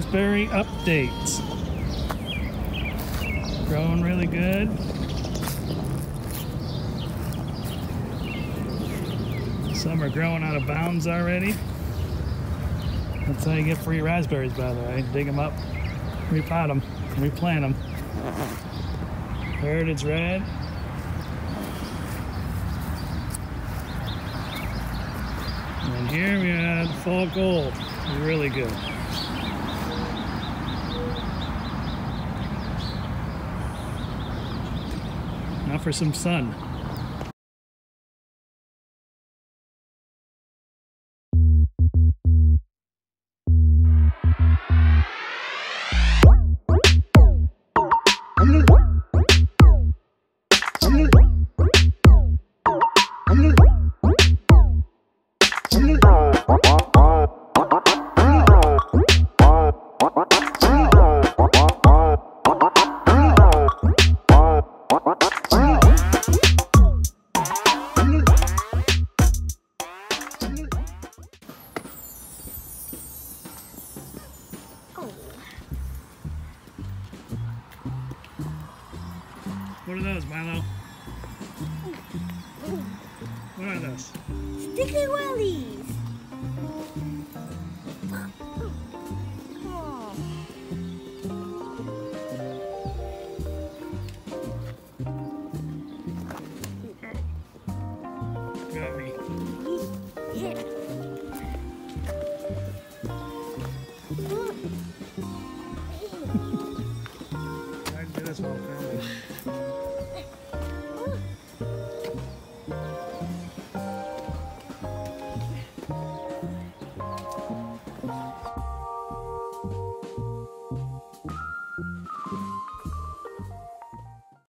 raspberry updates. Growing really good. Some are growing out of bounds already. That's how you get free raspberries, by the way. Dig them up, repot them, replant them. Heritage red. And here we have fall gold. Really good. Now for some sun. What are those, Milo? What are those? Sticky wellies. Got me. Yeah. I can do this while filming.